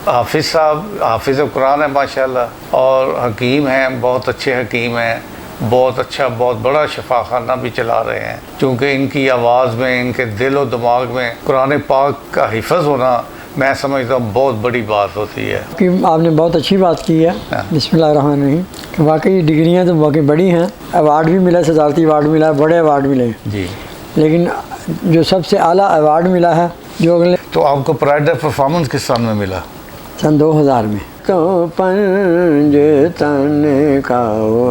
حافظ صاحب حافظ قرآن ہے ماشاءاللہ، اور حکیم ہیں، بہت اچھے حکیم ہیں، بہت اچھا بہت بڑا شفا خانہ بھی چلا رہے ہیں، چونکہ ان کی آواز میں، ان کے دل و دماغ میں قرآن پاک کا حفظ ہونا میں سمجھتا ہوں بہت بڑی بات ہوتی ہے۔ کہ آپ نے بہت اچھی بات کی ہے، بسم اللہ الرحمن الرحیم، کہ واقعی ڈگریاں تو واقعی بڑی ہیں، ایوارڈ بھی ملا، صدارتی ایوارڈ ملا، بڑے ایوارڈ ملے جی، لیکن جو سب سے اعلیٰ ایوارڈ ملا ہے جو اگلے تو آپ کو پرائڈ آف پرفارمنس کس سال میں ملا؟ سن 2000 میں۔ تو پنج تن کا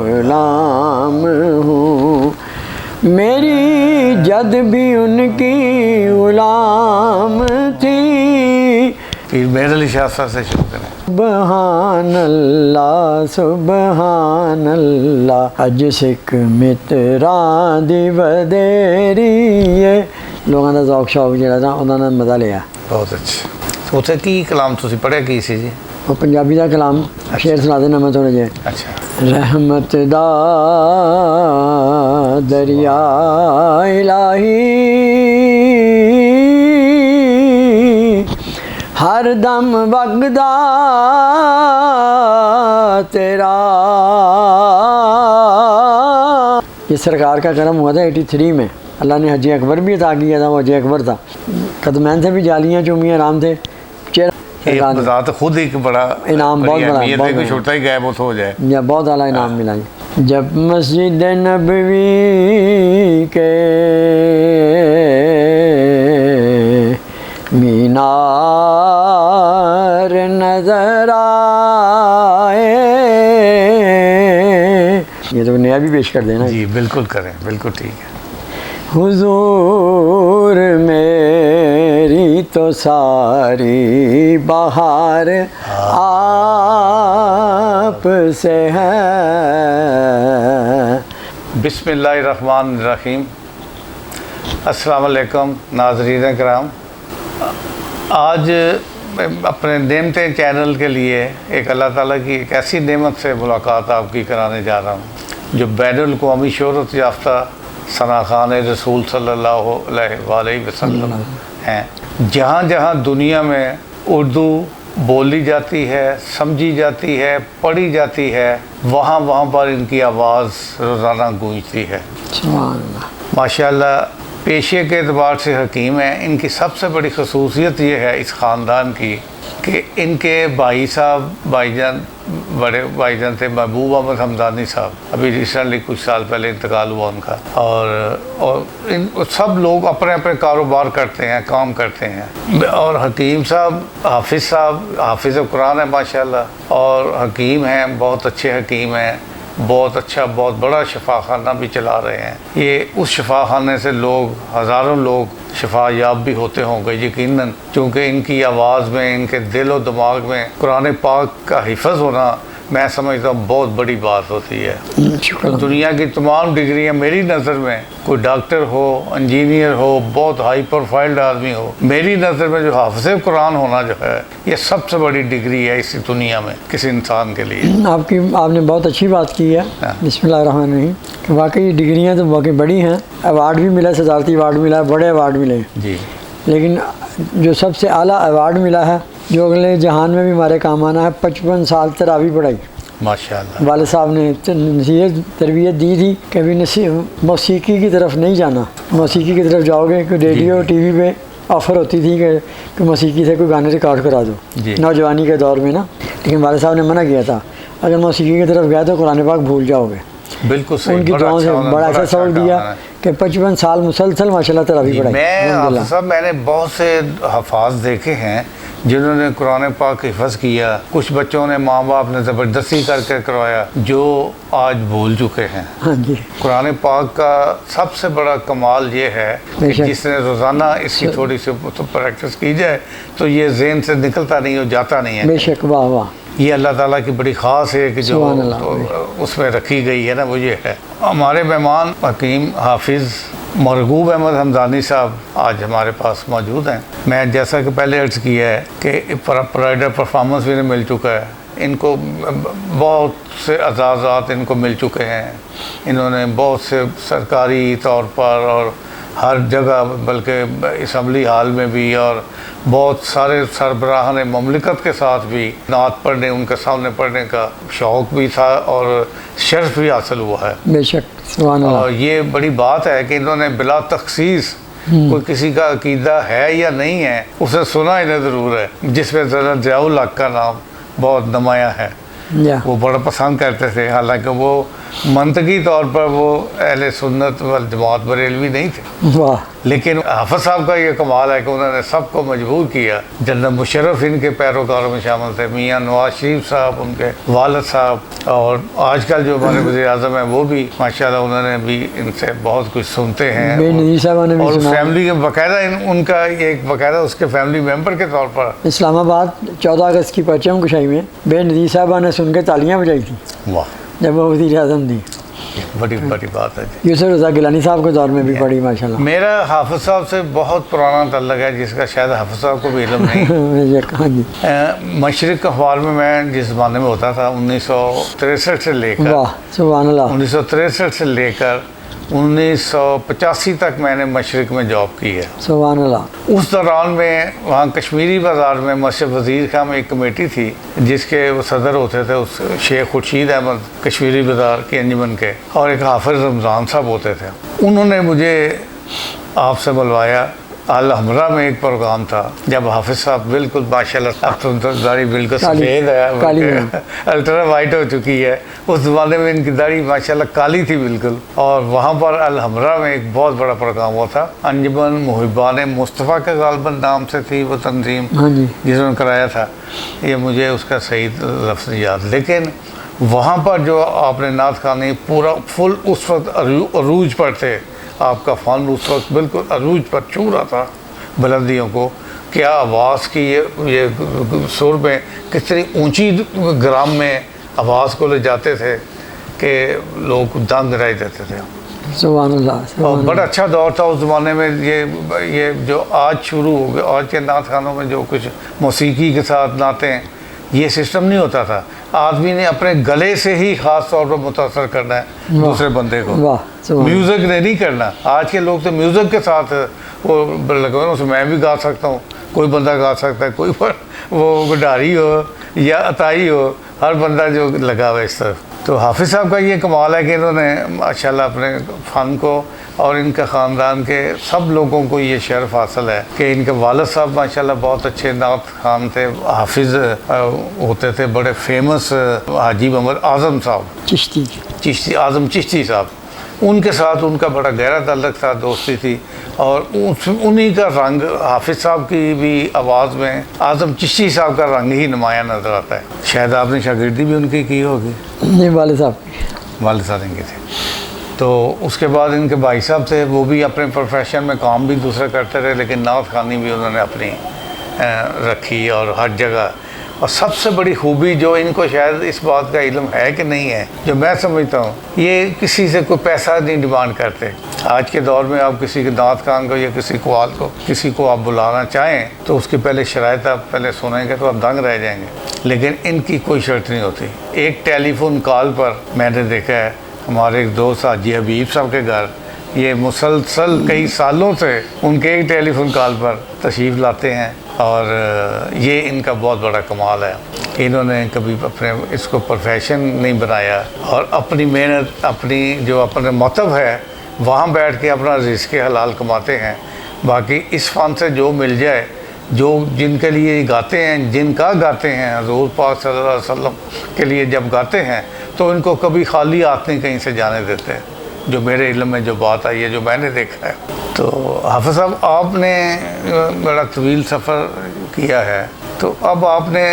غلام ہوں، میری جد بھی ان کی غلام تھی۔ پھر میر علی شاہ صاحب سے شروع کریں۔ سبحان اللہ سبحان اللہ، اج سکھ متراں دی ودیری، لوگوں کا ذوق شوق جڑا تھا انہوں نے مزہ لیا۔ بہت اچھا۔ اتنے کی کلام تسی پڑھیا کی سی جی؟ وہ پنجابی کا کلام شعر سنا دینا میں تھوڑے جے۔ اچھا۔ رحمت دا دریا الہی ہر دم وگدا تیرا، یہ سرکار کا کرم ہوا تھا 83 میں، اللہ نے حج اکبر بھی عطا کیا تھا، وہ حج اکبر تھا، قدمین سے بھی جالیاں چومی آرام تھے، ذات خود ایک بڑا انعام، بہت بڑا، بہت کوئی چھوٹا ہی غائب ہو جائے، بہت اعلیٰ انعام ملا جی۔ جب مسجد نبوی کے مینار نظر آئے، یہ تو نیا بھی پیش کر دینا جی بالکل کریں، بالکل ٹھیک ہے۔ حضور میری تو ساری بہار آپ سے ہے۔ بسم اللہ الرحمن الرحیم۔ السلام علیکم ناظرین کرام، آج اپنے نعمتیں چینل کے لیے ایک اللہ تعالیٰ کی ایک ایسی نعمت سے ملاقات آپ کی کرانے جا رہا ہوں جو بین الاقوامی شہرت یافتہ ثنا خان رسول صلی اللہ علیہ وآلہ وسلم ہیں۔ جہاں جہاں دنیا میں اردو بولی جاتی ہے، سمجھی جاتی ہے، پڑھی جاتی ہے، وہاں وہاں پر ان کی آواز روزانہ گونجتی ہے۔ سبحان اللہ۔ ماشاءاللہ پیشے کے اعتبار سے حکیم ہیں۔ ان کی سب سے بڑی خصوصیت یہ ہے اس خاندان کی کہ ان کے بھائی صاحب، بھائی جان، بڑے بھائی جان تھے محبوب احمد حمدانی صاحب، ابھی ریسنٹلی کچھ سال پہلے انتقال ہوا ان کا، اور ان سب لوگ اپنے اپنے کاروبار کرتے ہیں، کام کرتے ہیں، اور حکیم صاحب حافظ قرآن ہے ماشاءاللہ، اور حکیم ہیں، بہت اچھے حکیم ہیں، بہت اچھا بہت بڑا شفا خانہ بھی چلا رہے ہیں۔ یہ اس شفا خانے سے لوگ، ہزاروں لوگ شفا یاب بھی ہوتے ہوں گے یقیناً، چونکہ ان کی آواز میں، ان کے دل و دماغ میں قرآن پاک کا حفظ ہونا میں سمجھتا ہوں بہت بڑی بات ہوتی ہے۔ دنیا کی تمام ڈگریاں میری نظر میں، کوئی ڈاکٹر ہو، انجینئر ہو، بہت ہائی پروفائلڈ آدمی ہو، میری نظر میں جو حافظ قرآن ہونا جو ہے یہ سب سے بڑی ڈگری ہے اس دنیا میں کسی انسان کے لیے۔ آپ نے بہت اچھی بات کی ہے، بسم اللہ الرحمن الرحیم، کہ واقعی ڈگریاں تو واقعی بڑی ہیں، ایوارڈ بھی ملا، صدارتی ایوارڈ ملا، بڑے ایوارڈ ملے جی، لیکن جو سب سے اعلیٰ ایوارڈ ملا ہے جو اگلے جہان میں بھی ہمارے کام آنا ہے، 55 سال تراویح پڑھائی۔ ماشاءاللہ والد صاحب نے نصیحت تربیت دی تھی کہ ابھی موسیقی کی طرف نہیں جانا، موسیقی کی طرف جاؤ گے کہ ریڈیو ٹی وی پہ آفر ہوتی تھی کہ موسیقی سے کوئی گانے ریکارڈ کرا دو، نوجوانی کے دور میں نا، لیکن والد صاحب نے منع کیا تھا اگر موسیقی کی طرف گئے تو قرآن پاک بھول جاؤ گے۔ بالکل صحیح، ان کی دعاؤں سے بڑا ایسا سبق دیا کہ 55 سال مسلسل ماشاءاللہ تراویح پڑھائی۔ میں نے بہت سے حفاظ دیکھے ہیں جنہوں نے قرآن پاک حفظ کیا، کچھ بچوں نے ماں باپ نے زبردستی کر کے کروایا جو آج بھول چکے ہیں۔ ہاں جی، قرآن پاک کا سب سے بڑا کمال یہ ہے کہ جس نے روزانہ اس کی تھوڑی سی پریکٹس کی جائے تو یہ ذہن سے نکلتا نہیں ہو، جاتا نہیں ہے۔ بے شک، واہ واہ، یہ اللہ تعالیٰ کی بڑی خاص ہے کہ جو اس میں رکھی گئی ہے نا، وہ یہ ہے۔ ہمارے مہمان حکیم حافظ مرغوب احمد حمدانی صاحب آج ہمارے پاس موجود ہیں۔ میں جیسا کہ پہلے عرض کیا ہے کہ پرائڈ آف پرفارمنس بھی مل چکا ہے، ان کو بہت سے اعزازات ان کو مل چکے ہیں، انہوں نے بہت سے سرکاری طور پر اور ہر جگہ، بلکہ اسمبلی ہال میں بھی، اور بہت سارے سربراہان مملکت کے ساتھ بھی نعت پڑھنے، ان کے سامنے پڑھنے کا شوق بھی تھا اور شرف بھی حاصل ہوا ہے۔ بے شک، سبحان اللہ۔ اور یہ بڑی بات ہے کہ انہوں نے بلا تخصیص، کوئی کسی کا عقیدہ ہے یا نہیں ہے، اسے سنا انہیں ضرور ہے، جس میں حضرت ضیاء الحق کا نام بہت نمایاں ہے۔ وہ بڑا پسند کرتے تھے، حالانکہ وہ منطقی طور پر وہ اہل سنت والجماعت بریلوی نہیں تھے، واہ، لیکن حافظ صاحب کا یہ کمال ہے کہ انہوں نے سب کو مجبور کیا۔ جنرل مشرف ان کے پیروکاروں میں شامل تھے، میاں نواز شریف صاحب، ان کے والد صاحب، اور آج کل جو ہمارے وزیر اعظم ہیں وہ بھی ماشاءاللہ انہوں نے بھی ان سے بہت کچھ سنتے ہیں، بے نظیر صاحب نے بھی اور سنا۔ فیملی کے باقاعدہ ان کا ایک باقاعدہ اس کے فیملی ممبر کے طور پر اسلام آباد 14 اگست کی پرچم کشائی میں بے نظیر صاحبہ نے سن کے تالیاں بجائی تھیں واہ، جب وہ وزیر اعظم تھی۔ بڑی بڑی بات ہے جی۔ یوسف رضا گیلانی صاحب کے دور میں بھی پڑھی ماشاءاللہ۔ میرا حافظ صاحب سے بہت پرانا تعلق ہے، جس کا شاید حافظ صاحب کو بھی علم نہیں۔ ہاں جی، مشرق اخبار میں جس زمانے میں ہوتا تھا 1963 سے لے کر، واہ سبحان اللہ، 1963 سے لے کر 1985 تک میں نے مشرق میں جاب کی ہے۔ سبحان اللہ۔ اس دوران میں وہاں کشمیری بازار میں مسجد وزیر خان میں ایک کمیٹی تھی جس کے وہ صدر ہوتے تھے اس شیخ خورشید احمد کشمیری بازار کے انجمن کے، اور ایک حافظ رمضان صاحب ہوتے تھے۔ انہوں نے مجھے آپ سے بلوایا۔ الحمرہ میں ایک پروگرام تھا جب حافظ صاحب بالکل ماشاءاللہ، اب تو داڑھی بالکل سفید ہے، الٹرا وائٹ ہو چکی ہے، اس زمانے میں ان کی داڑھی ماشاءاللہ کالی تھی بالکل، اور وہاں پر الحمرہ میں ایک بہت بڑا پروگرام ہوا تھا، انجمن محبان مصطفیٰ کے غالباً نام سے تھی وہ تنظیم، جس نے کرایا تھا، یہ مجھے اس کا صحیح لفظ نہیں یاد، لیکن وہاں پر جو آپ نے نعت خوانی پورا فل اس وقت عروج پر تھے، آپ کا فن اس وقت بالکل عروج پر چھو رہا تھا بلندیوں کو، کیا آواز کی یہ سر میں کتنی اونچی گرام میں آواز کو لے جاتے تھے کہ لوگ دنگ رہ جاتے تھے۔ سبحان اللہ، اور بڑا اچھا دور تھا اس زمانے میں۔ یہ جو آج شروع ہو گیا، آج کے نعت خانوں میں جو کچھ موسیقی کے ساتھ نعتیں، یہ سسٹم نہیں ہوتا تھا، آدمی نے اپنے گلے سے ہی خاص طور پر متاثر کرنا ہے دوسرے بندے کو، میوزک نے نہیں کرنا۔ آج کے لوگ تو میوزک کے ساتھ وہ لگے اس میں بھی گا سکتا ہوں، کوئی بندہ گا سکتا ہے، کوئی وہ گڈاری ہو یا عطائی ہو، ہر بندہ جو لگا ہوا اس طرف۔ تو حافظ صاحب کا یہ کمال ہے کہ انہوں نے ماشاءاللہ اپنے فن کو، اور ان کے خاندان کے سب لوگوں کو یہ شرف حاصل ہے کہ ان کے والد صاحب ماشاءاللہ بہت اچھے نعت خوان تھے، حافظ ہوتے تھے، بڑے فیمس حاجی محمد اعظم صاحب چشتی، اعظم چشتی صاحب، ان کے ساتھ ان کا بڑا گہرا تعلق تھا، دوستی تھی، اور انہی کا رنگ حافظ صاحب کی بھی آواز میں اعظم چشتی صاحب کا رنگ ہی نمایاں نظر آتا ہے۔ شاید آپ نے شاگردی بھی ان کی ہوگی؟ نہیں، والد صاحب ان کی تھی۔ تو اس کے بعد ان کے بھائی صاحب تھے، وہ بھی اپنے پروفیشن میں کام بھی دوسرے کرتے رہے، لیکن نعت خوانی بھی انہوں نے اپنی رکھی، اور ہر جگہ۔ اور سب سے بڑی خوبی جو ان کو شاید اس بات کا علم ہے کہ نہیں ہے، جو میں سمجھتا ہوں، یہ کسی سے کوئی پیسہ نہیں ڈیمانڈ کرتے۔ آج کے دور میں آپ کسی کے نعت خوان کو یا کسی کو آپ بلانا چاہیں تو اس کی پہلے شرائط آپ پہلے سنیں گے تو آپ دنگ رہ جائیں گے، لیکن ان کی کوئی شرط نہیں ہوتی۔ ایک ٹیلی فون کال پر میں نے دیکھا ہے، ہمارے ایک دوست حاجی حبیب صاحب کے گھر یہ مسلسل کئی سالوں سے ان کے ایک ٹیلی فون کال پر تشریف لاتے ہیں، اور یہ ان کا بہت بڑا کمال ہے۔ انہوں نے کبھی اپنے اس کو پروفیشن نہیں بنایا، اور اپنی محنت، اپنی جو اپنے مطلب ہے وہاں بیٹھ کے اپنا رزق حلال کماتے ہیں۔ باقی اس فن سے جو مل جائے، جو جن کے لیے گاتے ہیں، جن کا گاتے ہیں، حضور پاک صلی اللہ علیہ وسلم کے لیے جب گاتے ہیں تو ان کو کبھی خالی ہاتھ نہیں کہیں سے جانے دیتے، جو میرے علم میں جو بات آئی ہے، جو میں نے دیکھا ہے۔ تو حافظ صاحب، آپ نے بڑا طویل سفر کیا ہے، تو اب آپ نے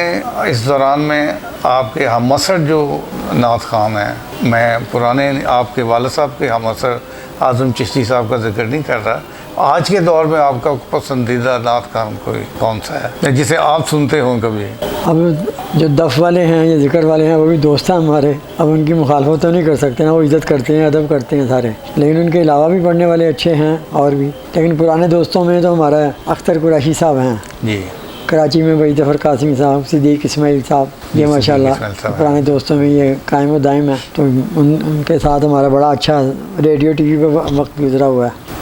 اس دوران میں آپ کے ہم عصر جو نعت خوان ہیں، میں پرانے آپ کے والد صاحب کے ہم عصر اعظم چشتی صاحب کا ذکر نہیں کر رہا، آج کے دور میں آپ کا پسندیدہ نعت خوان کون سا ہے جسے آپ سنتے ہوں کبھی؟ اب جو دف والے ہیں یا ذکر والے ہیں وہ بھی دوست ہیں ہمارے، اب ان کی مخالفت تو نہیں کر سکتے نا، وہ عزت کرتے ہیں، ادب کرتے ہیں سارے، لیکن ان کے علاوہ بھی پڑھنے والے اچھے ہیں اور بھی، لیکن پرانے دوستوں میں تو ہمارا اختر قریشی صاحب ہیں جی، کراچی میں وحید ظفر قاسمی صاحب، صدیق اسماعیل صاحب، یہ ماشاءاللہ پرانے دوستوں میں یہ قائم و دائم ہے۔ تو ان کے ساتھ ہمارا بڑا اچھا ریڈیو ٹی وی پہ وقت گزرا ہوا ہے۔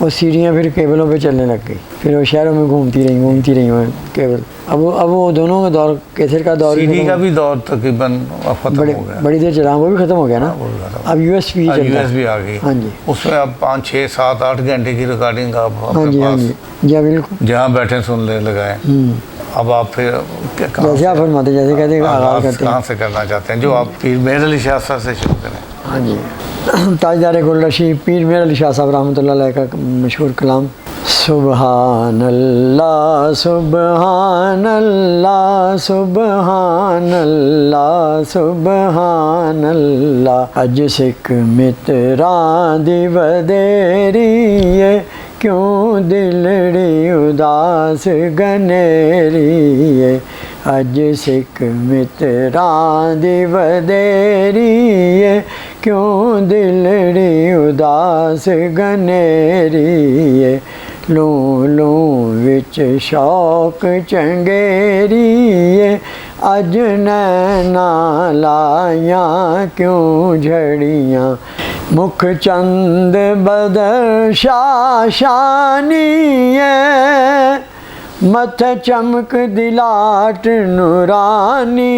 وہ سیڑھیاں پھر کیبلوں پہ چلنے لگ گئی، پھر وہ شہروں میں گھومتی رہی ہیں کیبل۔ اب وہ دونوں کا دور، کیسٹ کا دور، CD کا بھی دور تقریباً ختم ہو گیا، بڑی دیر چلا، وہ بھی ختم ہو گیا نا، اب USB چلتا ہے۔ USB آ گئی، ہاں جی، اس میں اب 5 6 7 8 گھنٹے کی ریکارڈنگ آپ ہاں جی، ہاں جی، جی بالکل، جہاں بیٹھے سن لے لگائیں۔ اب آپ پھر جیسے آپ فرماتے، جیسے کہتے ہیں آغاز کرتے ہیں، کہاں سے کرنا چاہتے ہیں؟ جو آپ پیر مہر علی شاہ صاحب سے شروع کریں۔ ہاں جی، تاجدار گل رشید پیر مہر علی شاہ صاحب رحمۃ اللہ علیہ کا مشہور کلام: سبحان اللہ سبحان اللہ سبحان اللہ سبحان اللہ، اج سکھ متراں دی ودیری، کیوں دلڑی اداس گنیری، اج سکھ متراں دی ودیری، کیوں دلڑی اداس گنیری، لوں لوں وچ شوق چنگیری، اج نینا لائیاں کیوں جھڑیاں، مکھ چند بدر شاشانی، متھے چمک دلاٹ نورانی،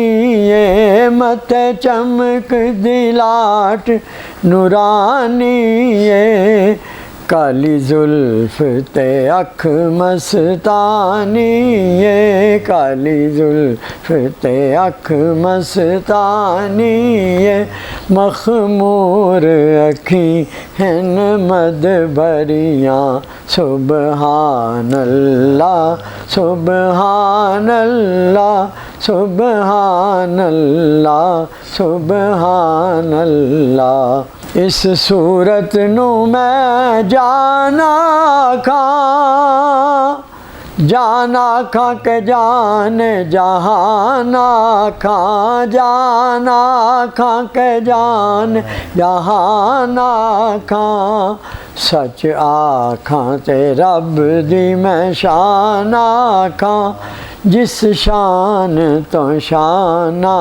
متھے چمک دلاٹ نورانی، کالی زلف تے اکھ مستانی، کالی زلف تے اکھ مستانی، مخمور اکھیں ہن مد بھریاں، سبحان اللہ سبحان اللہ سبحان اللہ سبحان اللہ، اس صورت نو میں جانا کھاں، جانا کھاں کہ جان جہانا کھاں، جانا کھاں کہ جان جہانا کھاں، سچ آکھاں تے رب دی میں شان آکھاں، جس شان تو شانہ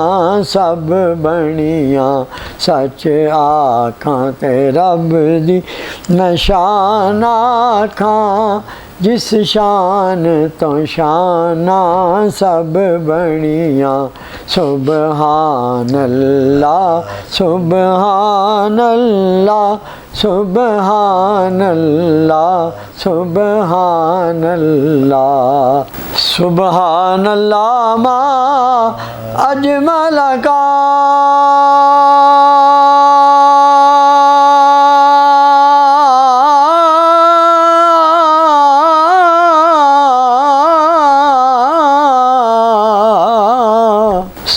سب بنیاں، سچ آکھاں تے رب دی میں شان آکھاں، جس شان تو شانہ سب بنیاں، سبحان اللہ سبحان اللہ سبحان اللہ سبحان اللہ، سبحان اللہ ما اجمل کا،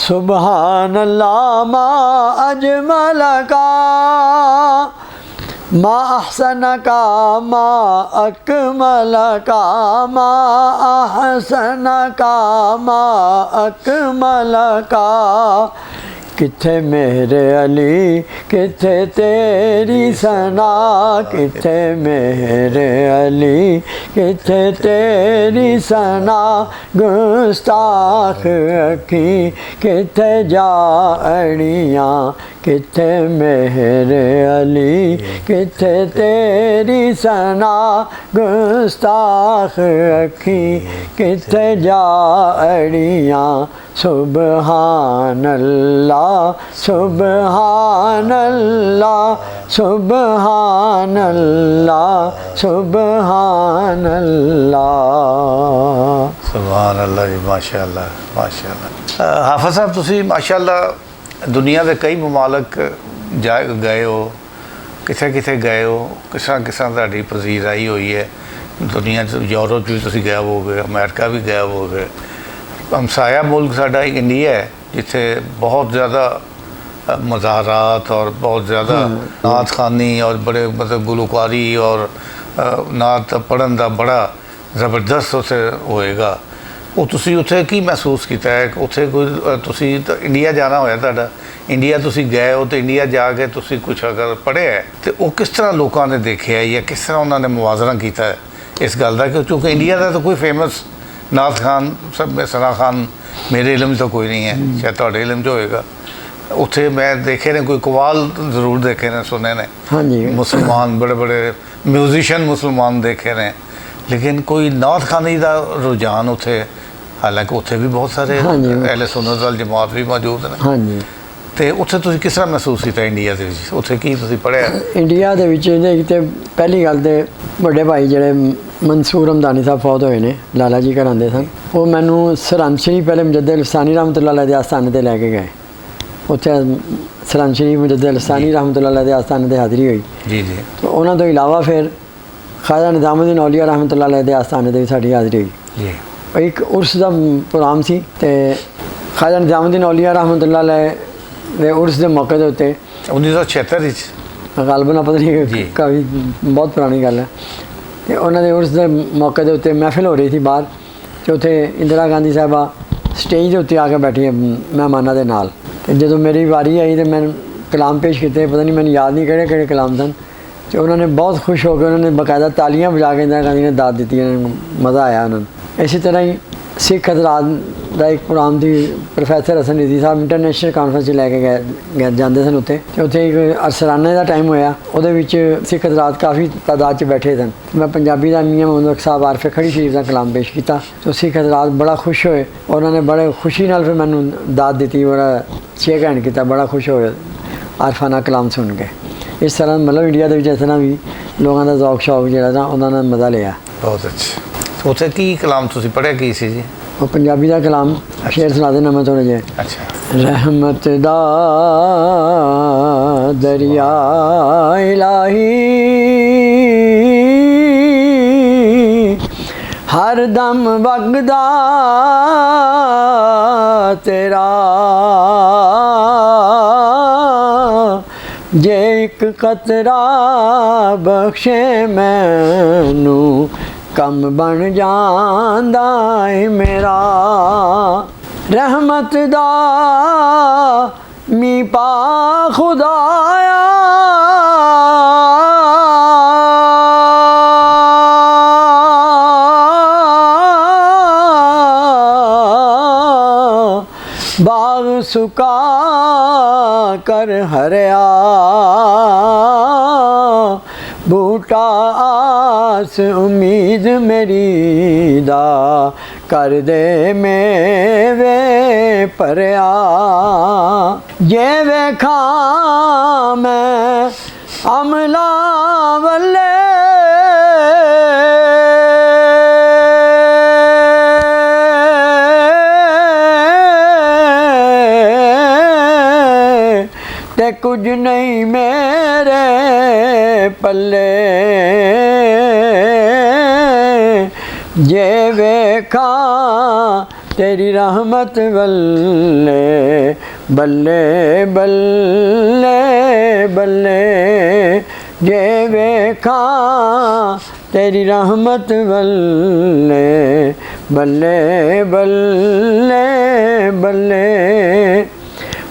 سبحان اللہ ما اجمل کا، ما احسن کا ما اکمل کا، ما احسن کا ما اکمل کا، کتھے میرے علی کتھے تیری ثنا، کتھے میرے علی کتھے تیری ثنا، گستاخ اکھیں کتھے جا اڑیاں، کتھے میرے علی کتھے تیری ثنا، گستاخ اکھیں کتھے جا اڑیاں، سبحان اللہ سبحان اللہ سبحان اللہ سبحان اللہ، سبحان اللہ جی، ماشاء اللہ ماشاء اللہ۔ حافظ صاحب تسی ماشاء اللہ دنیا دے کئی ممالک گئے ہو، کتھے کتھے گئے ہو، کس طرح تہاڈی پذیرائی ہوئی ہے دنیا یورپ بھی تسی گئے ہو گئے، امریکہ بھی گئے ہو گئے، ہمسایہ ملک ساڈا ایک انڈیا ہے جتھے بہت زیادہ مظاہرات اور بہت زیادہ نعت خوانی اور بڑے مطلب گلوکاری اور نعت پڑھن دا بڑا زبردست اسے ہوئے گا، وہ تسی اتھے کی محسوس کیتا ہے؟ اتھے کوئی تسی انڈیا جانا ہویا تہاڈا، انڈیا تسی گئے ہو تو انڈیا جا کے تسی کچھ اگر پڑھے ہے تو وہ کس طرح لوگوں نے دیکھے ہے یا کس طرح انہوں نے موازنہ کیتا ہے اس گل کا؟ کیونکہ انڈیا کا تو کوئی فیمس نعت خان سب میں ثنا خان میرے علم تو کوئی نہیں ہے، شاید تہاڈے علم جو ہوئے گا، ਉੱਥੇ ਮੈਂ ਦੇਖੇ ਨੇ ਕੋਈ ਕਵਾਲ ਜ਼ਰੂਰ ਦੇਖੇ ਨੇ, ਸੁਣੇ ਨੇ, ਹਾਂਜੀ ਮੁਸਲਮਾਨ ਬੜੇ ਬੜੇ ਮਿਊਜ਼ੀਸ਼ੀਅਨ ਮੁਸਲਮਾਨ ਦੇਖੇ ਨੇ, ਲੇਕਿਨ ਕੋਈ ਨਾਤ ਖਾਨੀ ਦਾ ਰੁਝਾਨ ਉੱਥੇ, ਹਾਲਾਂਕਿ ਉੱਥੇ ਵੀ ਬਹੁਤ ਸਾਰੇ ਹਾਂਜੀ। ਅਹਿਲੇ ਸੁਨਨਤ ਵਲ ਜਮਾਤ ਵੀ ਮੌਜੂਦ ਨੇ। ਹਾਂਜੀ। ਤੇ ਉੱਥੇ ਤੁਸੀਂ ਕਿਸ ਤਰ੍ਹਾਂ ਮਹਿਸੂਸ ਕੀਤਾ ਇੰਡੀਆ ਦੇ ਵਿੱਚ? ਉੱਥੇ ਕੀ ਤੁਸੀਂ ਪੜ੍ਹਿਆ? ਇੰਡੀਆ ਦੇ ਵਿੱਚ ਇਹਦੇ ਤੇ ਪਹਿਲੀ ਗੱਲ ਤੇ ਵੱਡੇ ਭਾਈ ਜਿਹੜੇ ਮਨਸੂਰ ਹਮਦਾਨੀ ਸਾਹਿਬ ਫੌਤ ਹੋਏ ਨੇ, ਲਾਲਾ ਜੀ ਘਰਾਂਦੇ ਸਨ, ਉਹ ਮੈਨੂੰ ਸਰਹੰਦ ਸ਼ਰੀਫ ਪਹਿਲੇ ਮੁਜੱਦਦ ਲਸਾਨੀ ਰਹਿਮਤੁல்லாਹ ਅਲੈਹ ਦੇ ਆਸਥਾਨੇ 'ਤੇ ਲੈ ਕੇ ਗਏ। ਉੱਥੇ ਸਰਹੰਦ ਸ਼ਰੀਫ ਮੁਜੱਦਦ ਲਸਾਨੀ ਰਹਿਮਤੁல்லாਹ ਅਲੈਹ ਦੇ ਆਸਥਾਨੇ 'ਤੇ ਹਾਜ਼ਰੀ ਹੋਈ ਜੀ ਜੀ। ਤੇ ਉਹਨਾਂ ਤੋਂ ਇਲਾਵਾ ਫਿਰ ਖਾਜਾ ਨਿਜ਼ਾਮੁਦੀਨ ਔਲੀਆ ਰਹਿਮਤੁல்லாਹ ਅਲੈਹ ਦੇ ਆਸਥਾਨੇ 'ਤੇ ਵੀ ਸਾਡੀ ਹਾਜ਼ਰੀ ਹੋਈ। ਜੀ। ਇੱਕ ਉਰਸ ਦਾ ਪ੍ਰੋਗਰਾਮ ਸੀ ਤੇ ਖਾਜਾ ਨਿਜ਼ਾਮੁਦੀਨ ਔਲੀਆ ਰਹਿਮਤੁல்லாਹ ਅਲੈਹ ਦੇ ਉਰਸ ਦੇ ਮੌਕੇ ਦੇ ਉੱਤੇ 1976 ਵਿੱਚ ਗਾਲਬਨ ਪਤਾ ਨਹੀਂ ਜੀ। ਕਾਫੀ ਬਹੁਤ ਪੁਰਾਣੀ ਗੱਲ ਹੈ, ਤੇ ਉਹਨਾਂ ਦੇ ਉਰਸ ਦੇ ਮੌਕੇ ਦੇ ਉੱਤੇ ਮਹਿਫਿਲ ਹੋ ਰਹੀ ਸੀ ਬਾਹਰ, ਤੇ ਉੱਥੇ ਇੰਦਰਾ ਗਾਂਧੀ ਸਾਹਿਬਾ ਸਟੇਜ ਦੇ ਉੱਤੇ ਆ ਕੇ ਬੈਠੀ ਮਹਿਮਾਨਾਂ ਦੇ ਨਾਲ। ਤੇ ਜਦੋਂ ਮੇਰੀ ਵਾਰੀ ਆਈ ਤੇ ਮੈਂ ਕਲਾਮ ਪੇਸ਼ ਕੀਤੇ, ਪਤਾ ਨਹੀਂ ਮੈਨੂੰ ਯਾਦ ਨਹੀਂ ਕਿਹੜੇ ਕਿਹੜੇ ਕਲਾਮ ਸਨ, ਤੇ ਉਹਨਾਂ ਨੇ ਬਹੁਤ ਖੁਸ਼ ਹੋ ਕੇ ਉਹਨਾਂ ਨੇ ਬਾਕਾਇਦਾ ਤਾਲੀਆਂ ਵਜਾ ਕੇ ਇੰਦਰਾ ਗਾਂਧੀ ਨੇ ਦਾਦ ਦਿੱਤੀ, ਉਹਨਾਂ ਨੂੰ ਮਜ਼ਾ ਆਇਆ ਉਹਨਾਂ ਨੂੰ। ਇਸੇ ਤਰ੍ਹਾਂ ਹੀ ਸਿੱਖ ਹਜ਼ਰਾਤ ਦਾ ਇੱਕ ਪ੍ਰੋਗਰਾਮ ਸੀ, ਪ੍ਰੋਫੈਸਰ ਹਸਨ ਰਿਜ਼ਵੀ ਸਾਹਿਬ ਇੰਟਰਨੈਸ਼ਨਲ ਕਾਨਫਰੰਸ 'ਚ ਲੈ ਕੇ ਗਏ ਜਾਂਦੇ ਸਨ ਉੱਥੇ, ਤੇ ਉੱਥੇ ਇੱਕ ਅਰਸਲਾਨੇ ਦਾ ਟਾਈਮ ਹੋਇਆ, ਉਹਦੇ ਵਿੱਚ ਸਿੱਖ ਹਜ਼ਰਾਤ ਕਾਫੀ ਤਾਦਾਦ 'ਚ ਬੈਠੇ ਸਨ। ਮੈਂ ਪੰਜਾਬੀ ਦਾ ਮੀਆਂ ਮੁਹੰਮਦ ਸਾਹਿਬ ਆਰਫ ਖੜੀ ਸ਼ਰੀਫ ਦਾ ਕਲਾਮ ਪੇਸ਼ ਕੀਤਾ, ਤੇ ਸਿੱਖ ਹਜ਼ਰਾਤ ਬੜਾ ਖੁਸ਼ ਹੋਏ, ਉਹਨਾਂ ਨੇ ਬੜੇ ਖੁਸ਼ੀ ਨਾਲ ਫਿਰ ਮੈਨੂੰ ਦਾਦ ਦਿੱਤੀ, ਬੜਾ ਸ਼ੇਕ ਹੈਂਡ ਕੀਤਾ, ਬੜਾ ਖੁਸ਼ ਹੋਏ ਆਰਫਾਨਾ ਕਲਾਮ ਸੁਣ ਕੇ। ਇਸ ਤਰ੍ਹਾਂ ਮਤਲਬ ਇੰਡੀਆ ਦੇ ਵਿੱਚ ਇਸ ਤਰ੍ਹਾਂ ਵੀ ਲੋਕਾਂ ਦਾ ਜ਼ੌਕ ਸ਼ੌਕ ਜਿਹੜਾ ਨਾ ਉਹਨਾਂ ਨੇ ਮਜ਼ਾ ਲਿਆ। ਬਹੁਤ ਅੱਛਾ। ਉੱਥੇ ਕੀ ਕਲਾਮ ਤੁਸੀਂ ਪੜ੍ਹਿਆ ਕੀ ਸੀ ਜੀ? ਉਹ ਪੰਜਾਬੀ ਦਾ ਕਲਾਮ ਸ਼ੇਰ ਸੁਣਾ ਦੇਣਾ ਮੈਂ ਥੋੜ੍ਹੇ ਜਿਹੇ। ਅੱਛਾ। ਰਹਿਮਤ ਦਾ ਦਰਿਆ ਇਲਾਹੀ ਹਰ ਦਮ ਵਗਦਾ ਤੇਰਾ, ਜੇ ਇੱਕ ਕਤਰਾ ਬਖਸ਼ੇ ਮੈਨੂੰ ਕੰਮ ਬਣ ਜਾਂਦਾ ਏ ਮੇਰਾ। ਰਹਿਮਤ ਦਾ ਮੀਂਹ ਪਾ ਖੁਦਾਇਆ, ਬਾਗ ਸੁਕਾ ਕਰ ਹਰਿਆ, ਬੂਟਾ ਆਸ ਉਮੀਦ ਮੇਰੀ ਦਾ ਕਰ ਦੇ ਮੇਵੇ ਭਰਿਆ। ਜੇ ਵੇਖਾਂ ਮੈਂ ਅਮਲਾ ਵੱਲੇ ਤੇ ਕੁਝ ਨਹੀਂ ਮੇਰੇ ਪੱਲੇ, ਜੇ ਵੇਖਾਂ ਤੇਰੀ ਰਹਿਮਤ ਵੱਲੇ, ਬੱਲੇ ਬੱਲੇ ਬੱਲੇ, ਜੇ ਵੇਖਾਂ ਤੇਰੀ ਰਹਿਮਤ ਵੱਲੇ, ਬੱਲੇ ਬੱਲੇ ਬੱਲੇ।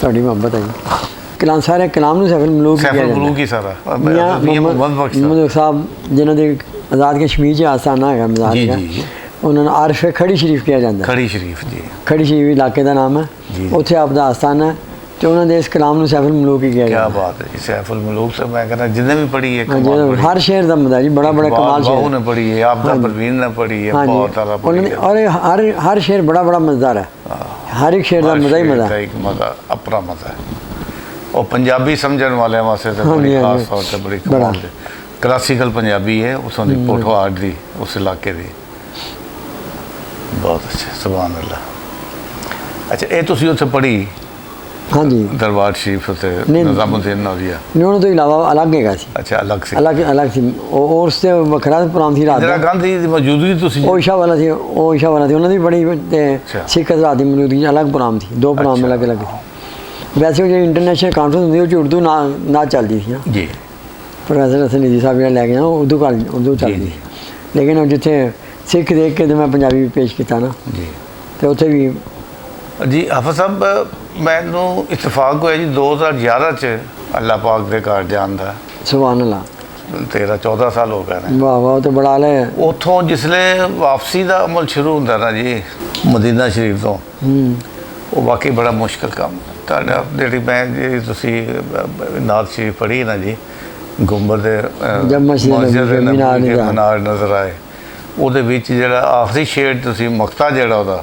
ਤੁਹਾਡੀ ਮੁਹੱਬਤ ਹੈ। ਕਲਾਮ ਸਾਰੇ ਕਲਾਮ ਨੂੰ ਸੈਫੁਲ ਮਲੂਕ ਹੀ ਸਾਰਾ ਮੁਹੰਮਦ ਸਾਹਿਬ ਜਿਨ੍ਹਾਂ ਦੇ ਆਜ਼ਾਦ ਕਸ਼ਮੀਰ 'ਚ ਆਸਤਾਨਾ ਹੈਗਾ ਮਜ਼ਾਰ ਦਾ, ਉਹਨਾਂ ਨੂੰ ਆਰਫ ਖੜੀ ਸ਼ਰੀਫ ਕਿਹਾ ਜਾਂਦਾ। ਖੜੀ ਸ਼ਰੀਫ ਜੀ, ਖੜੀ ਸ਼ਰੀਫ ਇਲਾਕੇ ਦਾ ਨਾਮ ਹੈ, ਉੱਥੇ ਆਪ ਦਾ ਆਸਤਾਨਾ ਹੈ, ਤੇ ਉਹਨਾਂ ਦੇ ਇਸ ਕਲਾਮ ਨੂੰ ਸੈਫੁਲ ਮਲੂਕ ਹੀ ਕਿਹਾ ਜਾਂਦਾ। ਕੀ ਬਾਤ ਹੈ ਜੀ, ਸੈਫੁਲ ਮਲੂਕ ਸੇ ਮੈਂ ਕਹਿੰਦਾ ਜਿੰਨੇ ਵੀ ਪੜ੍ਹੀ ਹੈ ਹਰ ਸ਼ੇਰ ਦਾ ਮਜ਼ਾ ਜੀ, ਬੜਾ ਬੜਾ ਕਮਾਲ ਸ਼ੇਰ ਉਹਨੇ ਪੜ੍ਹੀ ਹੈ, ਆਪ ਦਾ ਪਰਵੀਨ ਨੇ ਪੜ੍ਹੀ ਹੈ, ਬਹੁਤ ਸਾਰਾ ਪੜ੍ਹੀ ਹੈ, ਔਰ ਹਰ ਸ਼ੇਰ ਬੜਾ ਬੜਾ ਮਜ਼ੇਦਾਰ ਹੈ, ਹਰ ਇੱਕ ਸ਼ੇਰ ਦਾ ਮਜ਼ਾ ਹੀ ਮਜ਼ਾ ਹੈ, ਇੱਕ ਮਜ਼ਾ ਆਪਣਾ ਮਜ਼ਾ ਹੈ। ਉਹ ਪੰਜਾਬੀ ਸਮਝਣ ਵਾਲਿਆਂ ਵਾਸਤੇ ਤਾਂ ਬੜੀ ਖਾਸ ਤੌਰ ਤੇ ਬੜੀ ਕਮਾਲ ਹੈ। ਕਲਾਸੀਕਲ ਪੰਜਾਬੀ ਹੈ ਉਸੋਂ ਦੀ ਪੋਠੋਹਾਰ ਦੀ ਉਸ ਇਲਾਕੇ ਦੀ। ਬਹੁਤ ਅੱਛਾ, ਸੁਭਾਨ ਅੱਲਾ। ਅੱਛਾ, ਇਹ ਤੁਸੀਂ ਉੱਥੇ ਪੜ੍ਹੀ ਹਾਂਜੀ ਦਰਬਾਰ ਸ਼ਰੀਫ ਉੱਤੇ ਨਹੀਂ। ਨਿਜ਼ਾਮੁਦੀਨ ਔਲੀਆ? ਨਹੀਂ, ਉਹਨਾਂ ਤੋਂ ਇਲਾਵਾ ਅਲੱਗ ਹੈਗਾ ਸੀ। ਅੱਛਾ, ਅਲੱਗ ਸੀ। ਅਲੱਗ ਸੀ ਉਹ, ਉਸ ਤੇ ਵੱਖਰਾ ਪ੍ਰੋਗਰਾਮ ਸੀ ਰਾਤ ਇੰਦਰਾ ਦਾ। ਗਾਂਧੀ ਦੀ ਮੌਜੂਦਗੀ ਤੁਸੀਂ ਉਹ ਇੱਛਾ ਵਾਲਾ ਸੀ, ਉਹ ਇੱਛਾ ਵਾਲਾ ਸੀ, ਉਹਨਾਂ ਦੀ ਬੜੀ ਤੇ ਸਿੱਖ ਰਾਤ ਦੀ ਮੌਜੂਦਗੀ 'ਚ ਅਲੱਗ ਪ੍ਰੋਗਰਾਮ ਸੀ, ਦੋ ਪ੍ਰੋਗਰਾਮ ਅੱਛਾ। ਅਲੱਗ ਸੀ। ਵੈਸੇ ਉਹ ਜਿਹੜੀ ਇੰਟਰਨੈਸ਼ਨਲ ਕਾਨਫਰੰਸ ਹੁੰਦੀ ਉਹ 'ਚ ਉਰਦੂ ਨਾ ਚੱਲਦੀ ਸੀ ਨਾ। ਜੀ ਪ੍ਰੋਫੈਸਰ ਹਸਨ ਨਜ਼ੀਰ ਸਾਹਿਬ ਜਿਹੜਾ ਲੈ ਕੇ ਨਾ ਉਰਦੂ ਚੱਲਦੀ ਜੀ। ਸੀ। ਲੇਕਿਨ ਉਹ ਜਿੱਥੇ ਸਿੱਖ ਦੇਖ ਕੇ ਤੇ ਮੈਂ ਪੰਜਾਬੀ ਵੀ ਪੇਸ਼ ਕੀਤਾ ਨਾ, ਜੀ ਤੇ ਉੱਥੇ ਵੀ ਜੀ। ਹਾਫਿਜ਼ ਸਾਹਿਬ, ਮੈਨੂੰ ਇਤਫਾਕ ਹੋਇਆ ਜੀ 2011 ਚ ਅੱਲਾਹ ਪਾਕ ਦੇ ਘਰ ਜਾਣ ਦਾ। ਸੁਭਾਨ ਅੱਲਾਹ, 13-14 ਸਾਲ ਹੋ ਗਏ ਨੇ। ਵਾਹ ਵਾਹ, ਉਹ ਤੇ ਬੜਾ ਲੈ। ਉੱਥੋਂ ਜਿਸਲੇ ਵਾਪਸੀ ਦਾ ਅਮਲ ਸ਼ੁਰੂ ਹੁੰਦਾ ਨਾ ਜੀ ਮਦੀਨਾ ਸ਼ਰੀਫ ਤੋਂ, ਉਹ ਵਾਕਈ ਬੜਾ ਮੁਸ਼ਕਲ ਕੰਮ ਹੈ। ਤੁਹਾਡਾ ਜਿਹੜੀ ਤੁਸੀਂ ਨਾਤ ਸ਼ਰੀਫ ਪੜ੍ਹੀ ਨਾ ਜੀ, ਗੁੰਬਦ ਦੇ ਜਬ ਮਸਜਿਦ ਦੇ ਮੀਨਾਰ ਨਜ਼ਰ ਆਏ, ਉਹਦੇ ਵਿੱਚ ਜਿਹੜਾ ਆਖਰੀ ਸ਼ੇਰ ਤੁਸੀਂ ਮਕਤਾ ਜਿਹੜਾ ਉਹਦਾ,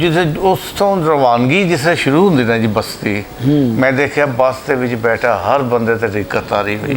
ਜਿਸੇ ਉਸ ਤੋਂ ਰਵਾਨਗੀ ਜਿਸੇ ਸ਼ੁਰੂ ਹੁੰਦੀ ਨਾ ਜੀ ਬਸਤੀ, ਮੈਂ ਦੇਖਿਆ ਬੱਸ ਦੇ ਵਿੱਚ ਬੈਠਾ ਹਰ ਬੰਦੇ ਤੇ ਦਿੱਕਤ ਆ ਰਹੀ ਹੋਈ,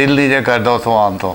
ਦਿਲ ਨਹੀਂ ਜੇ ਕਰਦਾ ਉੱਥੋਂ ਆਉਣ ਤੋਂ,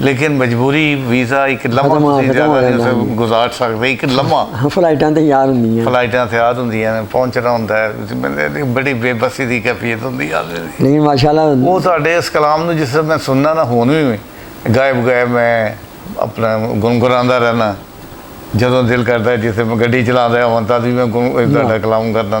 ਲੇਕਿਨ ਮਜਬੂਰੀ ਵੀਜ਼ਾ ਇੱਕ ਲੰਮਾ ਤੁਸੀਂ ਜ਼ਿਆਦਾ ਨਹੀਂ ਉੱਥੇ ਗੁਜ਼ਾਰ ਸਕਦੇ, ਇੱਕ ਲੰਮਾ ਫਲਾਈਟਾਂ ਤੇ ਯਾਰ ਹੁੰਦੀਆਂ, ਫਲਾਈਟਾਂ ਤੇ ਆਦ ਹੁੰਦੀਆਂ ਨੇ, ਪਹੁੰਚਣਾ ਹੁੰਦਾ ਹੈ, ਬੰਦੇ ਬੜੀ ਬੇਬਸੀ ਦੀ ਕੈਫੀਅਤ ਹੁੰਦੀ ਆ। ਲੇਕਿਨ ਮਾਸ਼ਾਅੱਲਾ ਉਹ ਤੁਹਾਡੇ ਇਸ ਕਲਾਮ ਨੂੰ ਜਿਸ ਮੈਂ ਸੁਣਨਾ ਨਾ, ਹੁਣ ਵੀ ਗਾਇਬ ਮੈਂ ਆਪਣਾ ਗੁਨਗੁਨਾਉਂਦਾ ਰਹਿਣਾ, ਜਦੋਂ ਦਿਲ ਕਰਦਾ, ਜਿਸੇ ਮੈਂ ਗੱਡੀ ਚਲਾਉਂਦਾ ਹਾਂ ਤਦ ਵੀ ਮੈਂ ਤੁਹਾਡਾ ਕਲਾਮ ਕਰਦਾ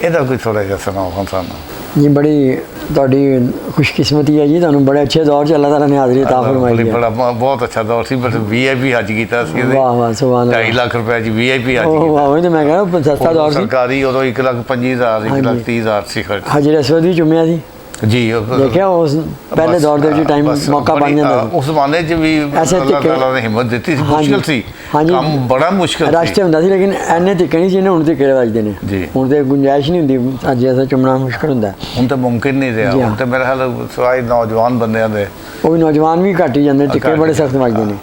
ਇਹਦਾ ਕੋਈ ਥੋੜਾ ਜਿਹਾ ਸੁਣਾਓ ਸਾਨੂੰ ਜੀ। ਬੜੀ ਤੁਹਾਡੀ ਖੁਸ਼ਕਿਸਮਤੀ ਹੈ ਜੀ, ਤੁਹਾਨੂੰ ਬੜੇ ਅੱਛੇ ਦੌਰ 'ਚ ਅੱਲਾਹ ਤਾਲਾ ਨੇ ਹਾਜ਼ਰੀ ਅਤਾ ਫਰਮਾਈ ਹੈ। ਬੜਾ ਬਹੁਤ ਅੱਛਾ ਦੌਰ ਸੀ, ਬਸ VIP ਹੱਜ ਕੀਤਾ ਸੀ। ਵਾਹ ਵਾਹ, ਸੁਭਾਨ ਅੱਲਾਹ। 2.5 ਲੱਖ ਰੁਪਏ ਜੀ VIP ਹੱਜ ਉਹ ਵਾਹ, ਉਹ ਤੇ ਮੈਂ ਕਹਿੰਦਾ ਸਸਤਾ ਦੌਰ ਸੀ। ਸਰਕਾਰੀ ਉਦੋਂ 1,25,000 1,30,000 ਸੀ ਖਰਚ। ਹਜਰ ਅਸਵਦ ਵੀ ਚੁੰਮਿਆ ਸੀ ਜੀ। ਦੇਖਿਆ ਉਸ ਪਹਿਲੇ ਦੌਰ ਦੇ ਵਿੱਚ ਟਾਈਮ ਮੌਕਾ ਬਣ ਜਾਂਦਾ ਉਸ ਜ਼ਮਾਨੇ 'ਚ ਵੀ ਅੱਲਾਹ ਤਾਲਾ ਨੇ ਹਿੰਮਤ ਦਿੱਤੀ ਸੀ। ਮੁਸ਼ਕਿਲ ਸੀ ਕੰਮ, ਬੜਾ ਮੁਸ਼ਕਿਲ ਸੀ, ਰਸਤੇ ਹੁੰਦਾ ਸੀ, ਲੇਕਿਨ ਐਨੇ ਤਿੱਕੇ ਨਹੀਂ ਸੀ ਜਿਹਨੇ ਹੁਣ ਤਿੱਕੇ ਵੱਜਦੇ ਨੇ। ਹੁਣ ਤੇ ਗੁੰਜਾਇਸ਼ ਨਹੀਂ ਹੁੰਦੀ, ਅੱਜ ਐਸਾ ਚੁੰਮਣਾ ਮੁਸ਼ਕਿਲ ਹੁੰਦਾ। ਹੁਣ ਤਾਂ ਮੁਮਕਿਨ ਨਹੀਂ ਰਿਹਾ। ਹੁਣ ਤਾਂ ਮੇਰੇ ਖਿਆਲ ਸਿਵਾਏ ਨੌਜਵਾਨ ਬੰਦਿਆਂ ਦੇ, ਉਹ ਵੀ ਨੌਜਵਾਨ ਵੀ ਘੱਟ ਹੀ ਜਾਂਦੇ, ਤਿੱਕੇ ਬੜੇ ਸਖਤ ਵੱਜਦੇ ਨੇ,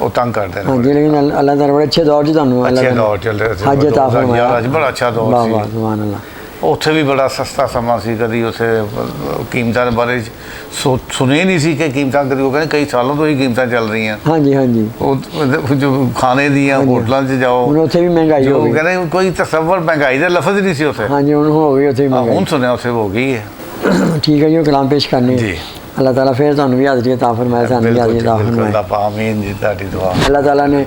ਉਹ ਤੰਗ ਕਰਦੇ ਨੇ। ਹਾਂਜੀ, ਲੇਕਿਨ ਅੱਲਾਹ ਤਾਲਾ ਬੜੇ ਅੱਛੇ ਦੌਰ 'ਚ ਤੁਹਾਨੂੰ ਅੱਛੇ ਦੌਰ ਚੱਲ ਰਿਹਾ ਸੀ। ਹੱਜ ਅਤਾ ਫਰਮਾਇਆ, ਬੜਾ ਅੱਛਾ ਦੌਰ ਸੀ। ਵਾਹ ਵਾਹ, ਸੁਭਾਨ ਅੱਲਾਹ। ਉੱਥੇ ਵੀ ਬੜਾ ਸਸਤਾ ਸਮਾਂ ਸੀ, ਕਦੀ ਉੱਥੇ ਕੀਮਤਾਂ ਦੇ ਬਾਰੇ ਸੁਣਿਆ ਨਹੀਂ ਸੀ ਕਿ ਕੀਮਤਾਂ ਕਦੀ, ਉਹ ਕਹਿੰਦੇ ਕਈ ਸਾਲਾਂ ਤੋਂ ਹੀ ਕੀਮਤਾਂ ਚੱਲ ਰਹੀਆਂ। ਹਾਂਜੀ ਹਾਂਜੀ, ਉਹ ਜੋ ਖਾਣੇ ਦੀਆਂ ਹੋਟਲਾਂ 'ਚ ਜਾਓ, ਹੁਣ ਉੱਥੇ ਵੀ ਮਹਿੰਗਾਈ ਹੋ ਗਈ। ਕਹਿੰਦੇ ਕੋਈ ਤਸੱਵਰ ਮਹਿੰਗਾਈ ਦਾ ਲਫ਼ਜ਼ ਨਹੀਂ ਸੀ ਉੱਥੇ। ਹਾਂਜੀ, ਹੁਣ ਹੋ ਗਈ ਉੱਥੇ ਵੀ ਹੁਣ ਸੁਣਿਆ ਉੱਥੇ ਹੋ ਗਈ ਹੈ। ਠੀਕ ਹੈ ਜੀ, ਉਹ ਕਲਾਮ ਪੇਸ਼ ਕਰਨੇ ਜੀ। ਅੱਲਾਹ ਤਾਲਾ ਫਿਰ ਤੁਹਾਨੂੰ ਵੀ ਹਾਜ਼ਰੀ ਅਤਾ ਫਰਮਾਏ, ਸਾਨੂੰ ਵੀ ਹਾਜ਼ਰੀ ਅਤਾ ਫਰਮਾਏ। ਆਮੀਨ ਜੀ, ਤੁਹਾਡੀ ਦੁਆ। ਅੱਲਾਹ ਤਾਲਾ ਨੇ,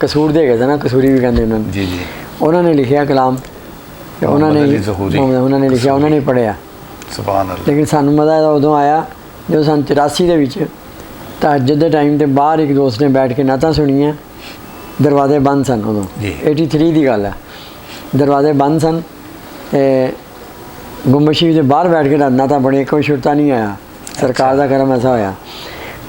ਕਸੂਰ ਦੇ ਗਏ ਸੀ ਨਾ, ਕਸੂਰੀ ਵੀ ਕਹਿੰਦੇ ਉਹਨਾਂ ਨੂੰ। ਜੀ ਜੀ। ਉਹਨਾਂ ਨੇ ਲਿਖਿਆ ਕਲਾਮ, ਉਹਨਾਂ ਨੇ ਲਿਖਿਆ, ਉਹਨਾਂ ਨੇ ਪੜ੍ਹਿਆ। ਸੁਭਾਨ ਅੱਲਾਹ। ਲੇਕਿਨ ਸਾਨੂੰ ਮਜ਼ਾ ਉਦੋਂ ਆਇਆ ਜਦੋਂ ਸੰਨ 84 ਦੇ ਵਿੱਚ ਤਹੱਜੁਦ ਦੇ ਟਾਈਮ 'ਤੇ ਬਾਹਰ ਇੱਕ ਦੋਸਤ ਨੇ ਬੈਠ ਕੇ ਨਾਤਾਂ ਸੁਣੀਆਂ। ਦਰਵਾਜ਼ੇ ਬੰਦ ਸਨ ਉਦੋਂ, 83 ਦੀ ਗੱਲ ਹੈ, ਦਰਵਾਜ਼ੇ ਬੰਦ ਸਨ ਅਤੇ ਗੁੰਬਦ ਸ਼ਰੀਫ ਦੇ ਬਾਹਰ ਬੈਠ ਕੇ ਨਾਤਾਂ ਪੜ੍ਹੀਆਂ, ਕੋਈ ਛੁੱਟਾ ਨਹੀਂ ਆਇਆ। ਸਰਕਾਰ ਦਾ ਕਰਮ ਐਸਾ ਹੋਇਆ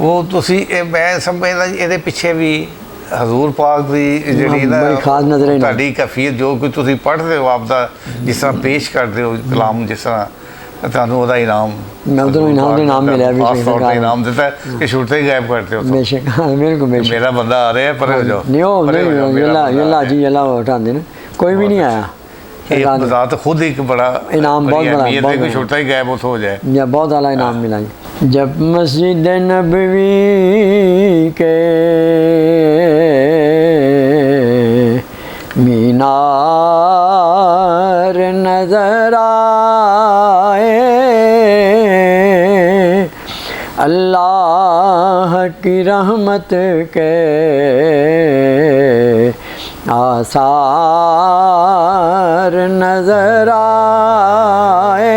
ਉਹ ਤੁਸੀਂ ਮੈਂ ਸਮਝਦਾ ਇਹਦੇ ਪਿੱਛੇ ਵੀ ਹਜ਼ੂਰ ਪਾਕ ਦੀ ਜਿਹੜੀ ਨਾ ਖਾਸ ਨਜ਼ਰ ਹੈ ਤੁਹਾਡੀ ਕੈਫੀਅਤ, ਜੋ ਕਿ ਤੁਸੀਂ ਪੜ੍ਹਦੇ ਹੋ ਆਪਦਾ, ਜਿਸ ਤਰ੍ਹਾਂ ਪੇਸ਼ ਕਰਦੇ ਹੋ ਕਲਾਮ, ਜਿਸ ਤਰ੍ਹਾਂ ਤੁਹਾਨੂੰ ਉਹਦਾ ਇਨਾਮ میں ادھر انعام کے نام ملا بھی خاص طور پہ انعام دیتا ہے کہ چھوٹتے ہی غائب کرتے ہو بے شک ہاں بالکل بے شک میرا بندہ آ رہا ہے پرے ہو جاؤ نہیں ہو پرے ہو جاؤ، میرا بندہ اللہ آ رہا جی اللہ اٹھا دینا کوئی بھی نہیں آیا ہے۔ ایک بذات خود ایک بڑا انعام بہت بڑا اہمیت ہے کہ چھوٹتا ہی غائب ہو جائے۔ یا بہت اعلیٰ انعام ملا جب مسجد نبوی کے مینار نظر آئے اللہ کی رحمت کے آثار نظر آئے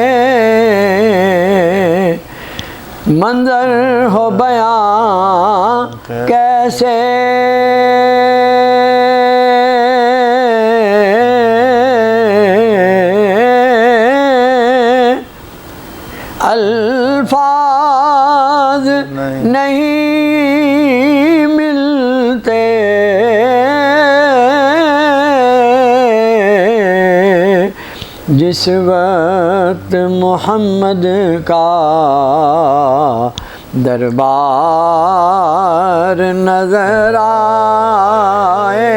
منظر ہو بیان کیسے الفاظ نہیں ملتے جس وقت محمد کا دربار نظر آئے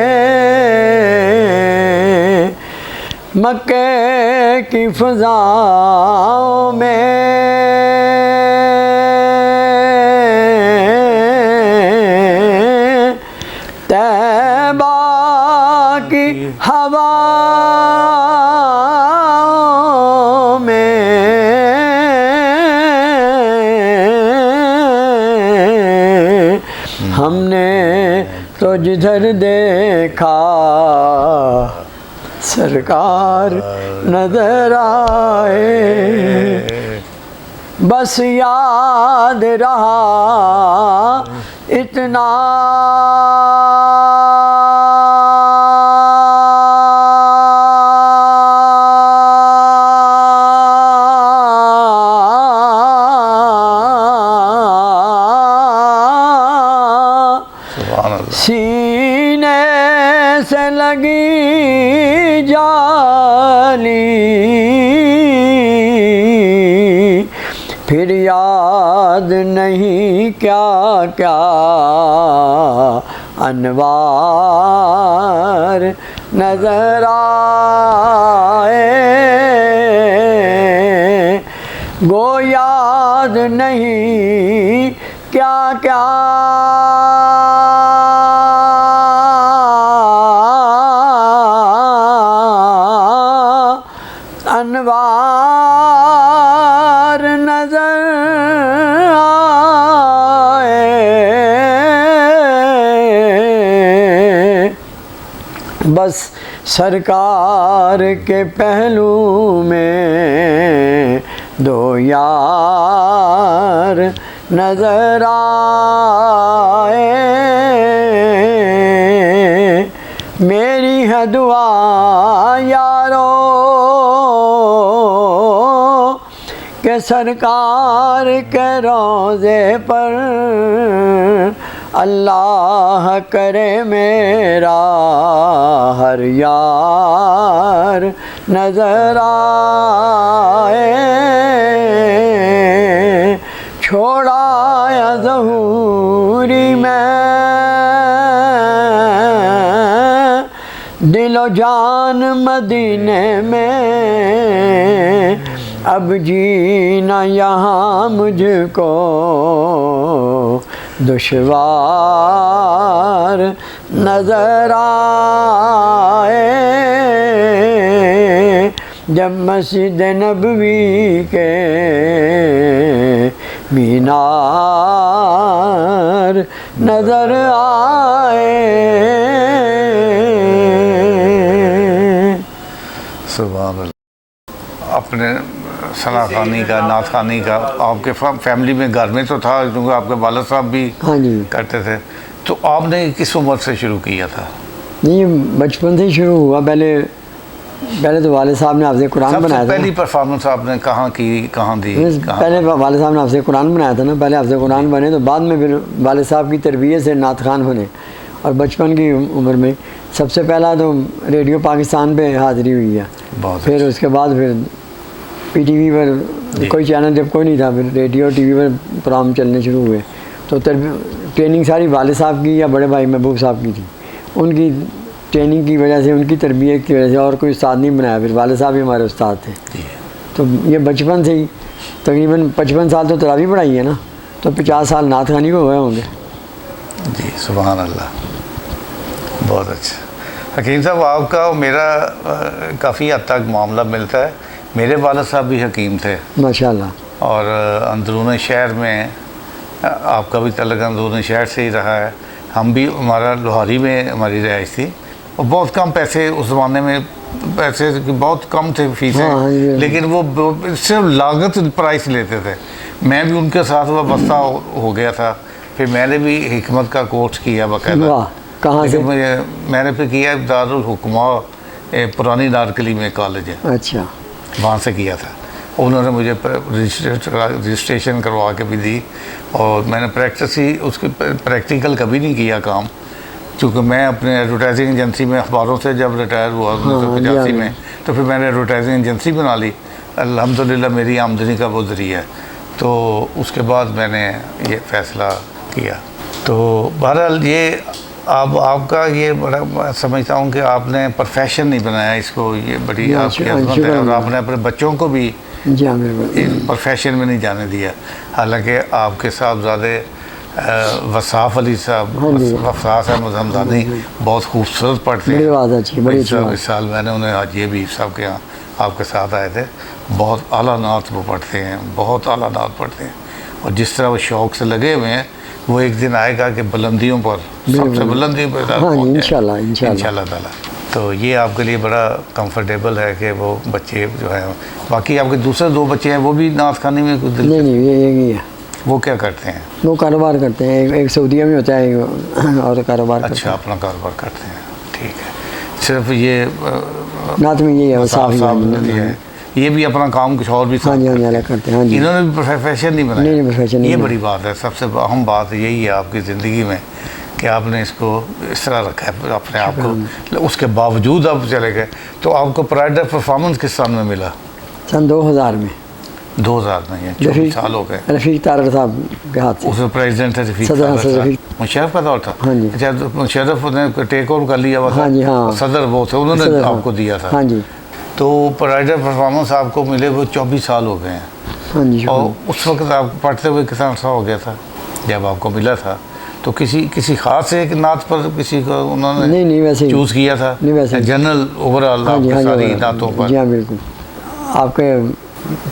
مکے کی فضاؤں میں طیبہ کی ہواؤں میں ہم نے تو جدھر دیکھا سرکار نظر آئے بس یاد رہا اتنا سینے سے لگی جالی پھر یاد نہیں کیا کیا انوار نظر آئے گو یاد نہیں کیا کیا انوار نظر آئے بس سرکار کے پہلو میں دو یار نظر آئے میری ہے دعا یارو کہ سرکار کے روضے پر اللہ کرے میرا ہر یار نظر آئے چھوڑا یا ظہوری میں دل و جان مدینے میں اب جینا یہاں مجھ کو دشوار نظر آئے جب مسجد نبوی کے مینار نظر آئے سبحان اللہ۔ اپنے ثنا خوانی کا نعت خوانی کا آپ کے فیملی میں گھر میں تو تھا کیونکہ آپ کے والد صاحب بھی ہاں جی کرتے تھے، تو آپ نے کس عمر سے شروع کیا تھا؟ نہیں بچپن سے ہی شروع ہوا پہلے تو والد صاحب نے حافظ قرآن سب سے بنایا تھا پہلی پرفارمنس آپ نے کہاں کی، کہاں دی؟ پہلے والد صاحب نے حافظ قرآن بنایا تھا نا، پہلے حافظ قرآن بنے تو بعد میں پھر والد صاحب کی تربیت سے نعت خوان بنے، اور بچپن کی عمر میں سب سے پہلا تو ریڈیو پاکستان پہ حاضری ہوئی ہے، بہت پھر اس کے بعد پھر پی ٹی وی پر کوئی چینل جب کوئی نہیں تھا، پھر ریڈیو ٹی وی پر پروگرام چلنے شروع ہوئے، تو ٹریننگ ساری والد صاحب کی یا بڑے بھائی محبوب صاحب کی تھی، ان کی ٹریننگ کی وجہ سے، ان کی تربیت کی وجہ سے، اور کوئی استاد نہیں بنایا، پھر والد صاحب ہی ہمارے استاد تھے. تو یہ بچپن سے ہی تقریباً 55 سال تو تراویح پڑھائی ہے نا، تو 50 سال نعت خوانی کو ہوئے ہوں گے. جی سبحان اللہ، بہت اچھا. حکیم صاحب آپ کا اور میرا کافی حد تک معاملہ ملتا ہے. میرے والد صاحب بھی حکیم تھے ماشاء اللہ، اور اندرون شہر میں آپ کا بھی تعلق اندرون شہر سے ہی رہا ہے. ہم بھی، ہمارا لوہاری میں ہماری رہائش تھی، اور بہت کم پیسے اس زمانے میں، پیسے بہت کم تھے فیسیں، لیکن وہ صرف لاگت پرائس لیتے تھے. میں بھی ان کے ساتھ وابستہ ہو گیا تھا. پھر میں نے بھی حکمت کا کورس کیا باقاعدہ. کہاں سے؟ میں نے پھر کیا دارالحکمہ پرانی نارکلی میں کالج ہے، اچھا، وہاں سے کیا تھا. انہوں نے مجھے رجسٹریشن کروا کے بھی دی، اور میں نے پریکٹس ہی اس کی پریکٹیکل کبھی نہیں کیا کام، چونکہ میں اپنے ایڈورٹائزنگ ایجنسی میں اخباروں سے جب ریٹائر ہوا 1985 میں، تو پھر میں نے ایڈورٹائزنگ ایجنسی بنا لی. الحمدللہ میری آمدنی کا وہ ذریعہ ہے. تو اس کے بعد میں نے یہ فیصلہ کیا. تو بہرحال یہ آپ کا یہ بڑا، میں سمجھتا ہوں کہ آپ نے پروفیشن نہیں بنایا اس کو، یہ بڑی آپ کی عظمت ہے. اور آپ نے اپنے بچوں کو بھی پروفیشن میں نہیں جانے دیا. حالانکہ آپ کے صاحبزادے وصاف علی صاحب، وفاس احمد حمدانی بہت خوبصورت پڑھتے ہیں. اس سال میں نے انہیں آج یہ بھی صاحب کے یہاں آپ کے ساتھ آئے تھے. بہت اعلیٰ نعت وہ پڑھتے ہیں، بہت اعلیٰ نعت پڑھتے ہیں. اور جس طرح وہ شوق سے لگے ہوئے ہیں، وہ ایک دن آئے گا کہ بلندیوں پر، سب سے بلندیوں پر انشاءاللہ تعالیٰ. تو یہ آپ کے لیے بڑا کمفرٹیبل ہے کہ وہ بچے جو ہیں. باقی آپ کے دوسرے 2 بچے ہیں، وہ بھی نعت خوانی میں کچھ نہیں یہ ہے. وہ کیا کرتے ہیں؟ وہ کاروبار کرتے ہیں. ایک سعودیہ میں ہوتا ہے اور کاروبار. اچھا، اپنا کاروبار کرتے ہیں. ٹھیک ہے. صرف یہ نعت میں یہ ہے، یہ بھی اپنا کام کچھ اور بھی کرتے ہیں. انہوں نے بھی پروفیشن نہیں بنایا. یہ بڑی بات ہے، سب سے اہم بات یہی ہے آپ کی زندگی میں کہ آپ نے اس کو اس طرح رکھا ہے اپنے آپ کو. اس کے باوجود آپ چلے گئے. تو آپ کو پرائڈ آف پرفارمنس کس سال میں ملا؟ سن 2000 میں. 2000 میں، 24 سال ہو گئے. رفیق تارڑ صاحب کے ہاتھ سے. اس میں پریزیڈنٹ تھے رفیق تارڑ صاحب. مشرف کا دور تھا. ہاں جی. اچھا، مشرف نے ٹیک اوور کر لیا ہوا تھا. ہاں جی، ہاں. صدر وہ تھے، انہوں نے آپ کو دیا تھا. ہاں جی. تو پرائڈ آف پرفارمنس آپ کو ملے وہ 24 سال ہو گئے ہیں. ہاں جی. اور اس وقت آپ پڑھتے ہوئے کتنا عرصہ ہو گیا تھا جب آپ کو ملا تھا؟ تو کسی خاص ایک نعت پر کسی کو انہوں نے نہیں ویسے چوز کیا تھا؟ نہیں ویسے جنرل اوور آل آپ کی ساری نعتوں پر؟ جی ہاں بالکل. آپ کے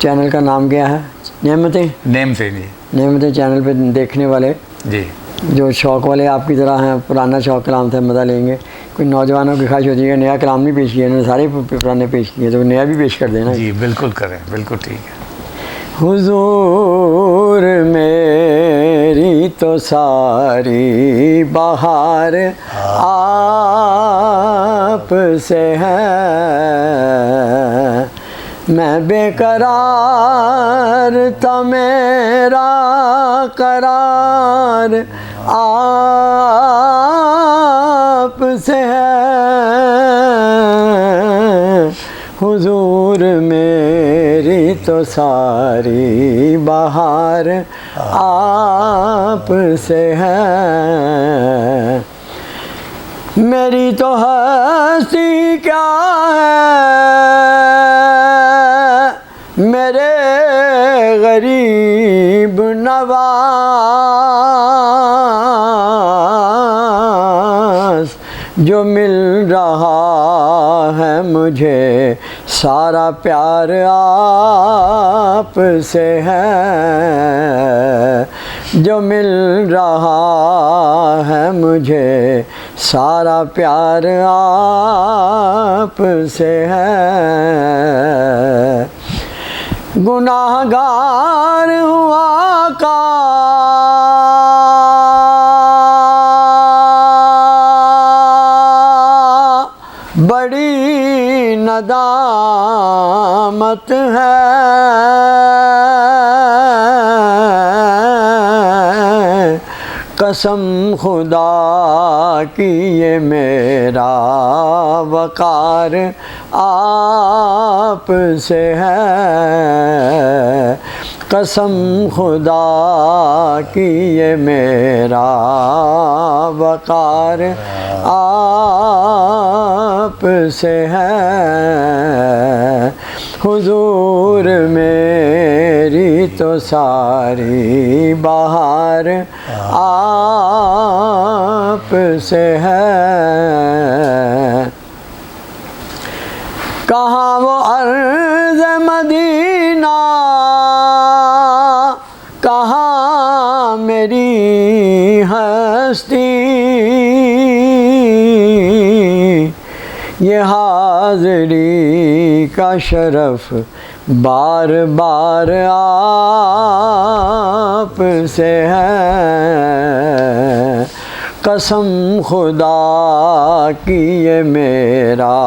چینل کا نام کیا ہے؟ نعمتیں. نعمتیں. جی نعمتیں چینل پہ دیکھنے والے جی جو شوق والے آپ کی طرح ہیں، پرانا شوق کلام سے مزہ لیں گے. کوئی نوجوانوں کی خواہش ہوتی ہے نیا کلام نہیں پیش کیا، انہوں نے سارے پرانے پیش کیے، تو نیا بھی پیش کر دینا. جی بالکل کریں، بالکل ٹھیک ہے. حضور میری تو ساری بہار آپ سے ہے، میں بے قرار تھا، میرا قرار آپ سے ہے. حضور میری تو ساری بہار آپ سے ہے، میری تو ہستی کیا ہے، میرے غریب نواز جو مل رہا ہے مجھے سارا پیار آپ سے ہے، جو مل رہا ہے مجھے سارا پیار آپ سے ہے. گناہ گار ہوا آقا بڑی ندامت ہے، قسم خدا کی یہ میرا وقار آپ سے ہے، قسم خدا کی یہ میرا وقار آپ سے ہے، حضور میری تو ساری بہار آپ سے ہے، کہاں وہ عرض مدینہ، کہاں میری ہستی، یہ حاضری کا شرف بار بار آپ سے ہے، قسم خدا کی یہ میرا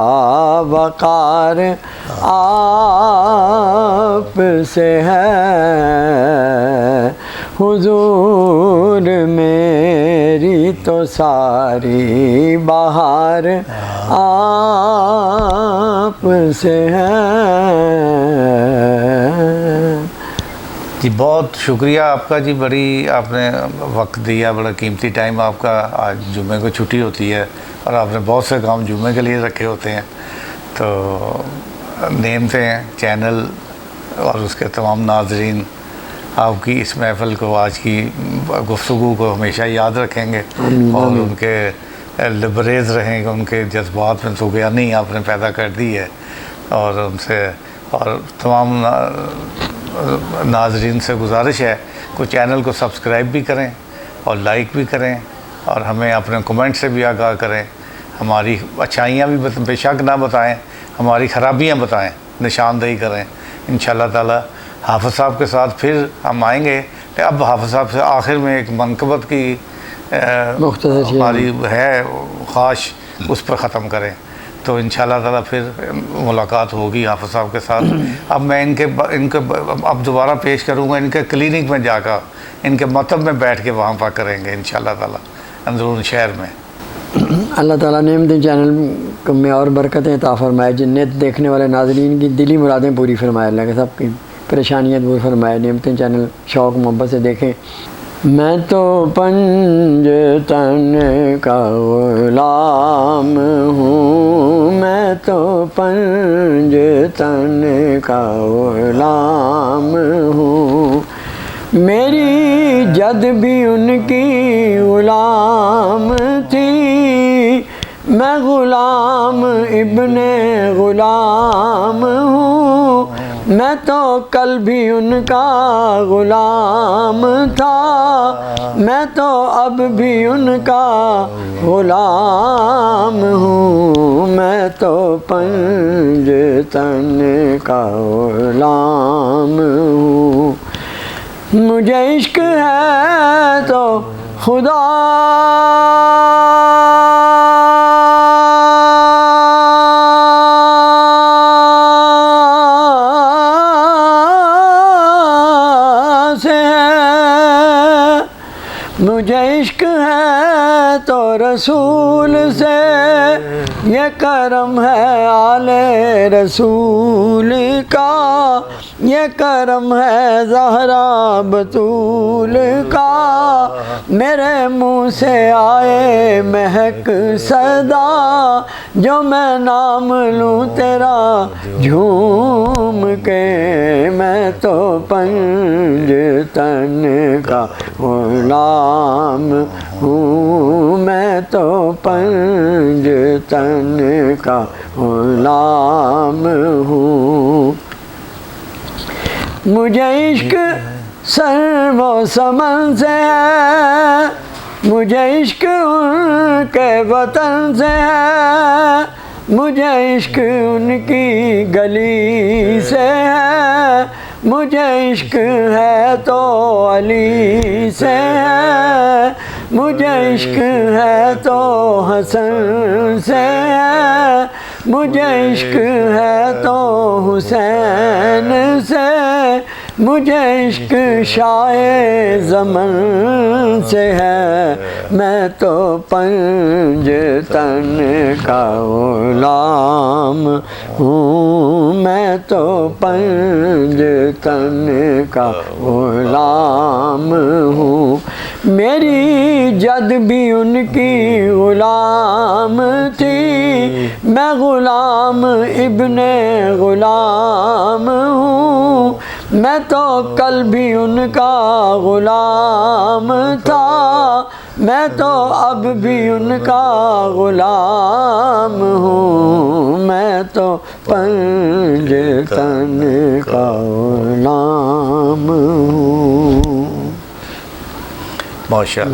وقار آپ سے ہے، حضور میری تو ساری بہار آپ سے ہے۔ جی بہت شکریہ آپ کا جی، بڑی آپ نے وقت دیا، بڑا قیمتی ٹائم آپ کا، آج جمعے کو چھٹی ہوتی ہے اور آپ نے بہت سے کام جمعے کے لیے رکھے ہوتے ہیں، تو نیم سے چینل اور اس کے تمام ناظرین آپ کی اس محفل کو، آج کی گفتگو کو ہمیشہ یاد رکھیں گے اور ان کے لبریز رہیں گے، ان کے جذبات میں طغیانی آپ نے پیدا کر دی ہے، اور ان سے اور تمام ناظرین سے گزارش ہے کہ چینل کو سبسکرائب بھی کریں اور لائک بھی کریں اور ہمیں اپنے کمنٹ سے بھی آگاہ کریں، ہماری اچھائیاں بھی بے شک نہ بتائیں، ہماری خرابیاں بتائیں، نشاندہی کریں، انشاءاللہ تعالی حافظ صاحب کے ساتھ پھر ہم آئیں گے۔ اب حافظ صاحب سے آخر میں ایک منقبت کی ہماری ہے خواہش، اس پر ختم کریں، تو انشاءاللہ تعالی پھر ملاقات ہوگی حافظ صاحب کے ساتھ۔ اب میں ان کے اب دوبارہ پیش کروں گا، ان کے کلینک میں جا کر ان کے مکتب میں بیٹھ کے وہاں پر کریں گے انشاءاللہ تعالی اندرون شہر میں۔ اللہ تعالیٰ نعمتیں چینل میں اور برکتیں عطا فرمائے، جنت دیکھنے والے ناظرین کی دلی مرادیں پوری فرمائے، اللہ کے سب کی پریشانیاں دور فرمائے، نعمتیں چینل شوق محبت سے دیکھیں۔ میں تو پنجتن کا غلام ہوں، میں تو پنجتن کا غلام ہوں، میری جد بھی ان کی غلام تھی، میں غلام ابن غلام ہوں، میں تو کل بھی ان کا غلام تھا، میں تو اب بھی ان کا غلام ہوں، میں تو پنجتن کا غلام ہوں، مجھے عشق ہے تو خدا سے ہے، مجھے عشق ہے تو رسول سے، یہ کرم ہے آل رسول کا، یہ کرم ہے زہرا بطول کا، میرے منہ سے آئے مہک صدا، جو میں نام لوں تیرا جھوم کے، میں تو پنجتن کا غلام ہوں، میں تو پنجتن کا غلام ہوں، مجھے عشق سر و سمن سے ہے، مجھے عشق ان کے وطن سے ہے، مجھے عشق ان کی گلی سے ہے، مجھے عشق ہے تو علی سے ہے، مجھے عشق ہے تو حسن سے ہے، مجھے عشق ہے تو حسین سے، مجھے عشق شائع زمن سے ہے، میں تو پنج تن کا غلام ہوں، میں تو پنج تن کا غلام ہوں، میری جد بھی ان کی غلام تھی، میں غلام ابن غلام ہوں، میں تو کل بھی ان کا غلام تھا، میں تو اب بھی ان کا غلام ہوں، میں تو پنج تن کا غلام ہوں۔ ماشاء اللہ۔